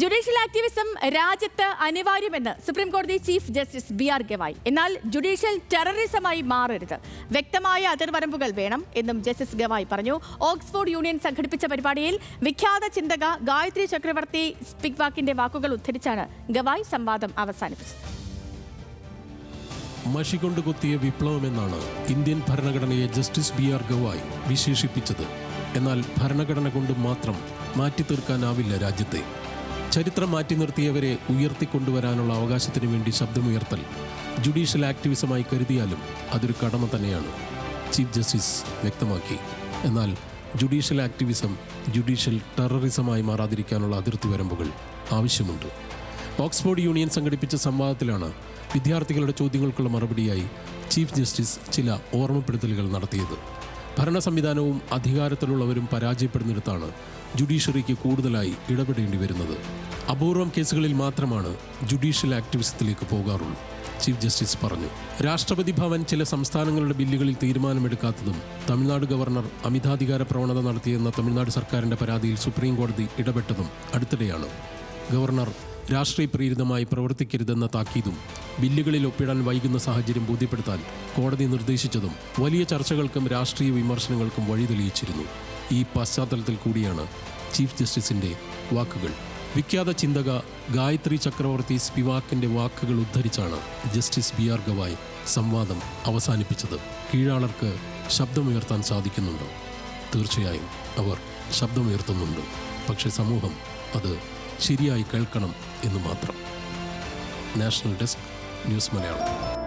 Judicial activism രാജ്യത്ത് അനിവാര്യമെന്ന് supreme കോടതി chief justice BR. Gavai. എന്നാൽ ജുഡീഷ്യൽ ടെററിസമായി മാറരുത്, വ്യക്തമായ അതിർവരമ്പുകൾ വേണം എന്നും ജസ്റ്റിസ് ഗവായ് പറഞ്ഞു. ഓക്സ്ഫോർഡ് യൂണിയൻ സംഘടിപ്പിച്ച പരിപാടിയിൽ വിഖ്യാത ചിന്തക ഗായത്രി ചക്രവർത്തി സ്പിവാക്കിന്റെ വാക്കുകൾ ഉദ്ധരിച്ചാണ് ഗവായ് സംവാദം അവസാനിപ്പിച്ചത്. മഷി കൊണ്ട് കൊത്തിയ വിപ്ലവമെന്നാണ് ഇന്ത്യൻ ഭരണഘടനയെ ജസ്റ്റിസ് ബി.ആർ. ഗവായ് വിശേഷിപ്പിച്ചത്. എന്നാൽ ഭരണഘടന കൊണ്ട് മാത്രം മാറ്റിത്തീർക്കാനാവില്ല രാജ്യത്തെ. ചരിത്രം മാറ്റി നിർത്തിയവരെ ഉയർത്തിക്കൊണ്ടുവരാനുള്ള അവകാശത്തിനു വേണ്ടി ശബ്ദമുയർത്തൽ ജുഡീഷ്യൽ ആക്ടിവിസമായി കരുതിയാലും അതൊരു കടമ തന്നെയാണ്, ചീഫ് ജസ്റ്റിസ് വ്യക്തമാക്കി. എന്നാൽ ജുഡീഷ്യൽ ആക്ടിവിസം ജുഡീഷ്യൽ ടെററിസമായി മാറാതിരിക്കാനുള്ള അതിർത്തി വരമ്പുകൾ ആവശ്യമുണ്ട്. ഓക്സ്ഫോർഡ് യൂണിയൻ സംഘടിപ്പിച്ച സംവാദത്തിലാണ് വിദ്യാർത്ഥികളുടെ ചോദ്യങ്ങൾക്കുള്ള മറുപടിയായി ചീഫ് ജസ്റ്റിസ് ചില ഓർമ്മപ്പെടുത്തലുകൾ നടത്തിയത്. ഭരണ സംവിധാനവും അധികാരത്തിലുള്ളവരും പരാജയപ്പെടുന്നിടത്താണ് ജുഡീഷ്യറിക്ക് കൂടുതലായി ഇടപെടേണ്ടി വരുന്നത്. അപൂർവം കേസുകളിൽ മാത്രമാണ് ജുഡീഷ്യൽ ആക്ടിവിസത്തിലേക്ക് പോകാറുള്ളൂ, ചീഫ് ജസ്റ്റിസ് പറഞ്ഞു. രാഷ്ട്രപതി ഭവൻ ചില സംസ്ഥാനങ്ങളുടെ ബില്ലുകളിൽ തീരുമാനമെടുക്കാത്തതും തമിഴ്നാട് ഗവർണർ അമിതാധികാര പ്രവണത നടത്തിയെന്ന തമിഴ്നാട് സർക്കാരിൻ്റെ പരാതിയിൽ സുപ്രീം കോടതി ഇടപെട്ടതും അടുത്തിടെയാണ്. ഗവർണർ രാഷ്ട്രീയ പ്രേരിതമായി പ്രവർത്തിക്കരുതെന്ന താക്കീതും ബില്ലുകളിൽ ഒപ്പിടാൻ വൈകുന്ന സാഹചര്യം ബോധ്യപ്പെടുത്താൻ കോടതി നിർദ്ദേശിച്ചതും വലിയ ചർച്ചകൾക്കും രാഷ്ട്രീയ വിമർശനങ്ങൾക്കും വഴിതെളിയിച്ചിരുന്നു. ഈ പശ്ചാത്തലത്തിൽ കൂടിയാണ് ചീഫ് ജസ്റ്റിസിൻ്റെ വാക്കുകൾ. വിഖ്യാത ചിന്തക ഗായത്രി ചക്രവർത്തി സ്പിവാക്കിൻ്റെ വാക്കുകൾ ഉദ്ധരിച്ചാണ് ജസ്റ്റിസ് ബി.ആർ. ഗവായ് സംവാദം അവസാനിപ്പിച്ചത്. കീഴാളർക്ക് ശബ്ദമുയർത്താൻ സാധിക്കുന്നുണ്ടോ? തീർച്ചയായും അവർ ശബ്ദമുയർത്തുന്നുണ്ട്. പക്ഷേ സമൂഹം അത് ശരിയായി കേൾക്കണം എന്ന് മാത്രം. National desk, news Malayalam.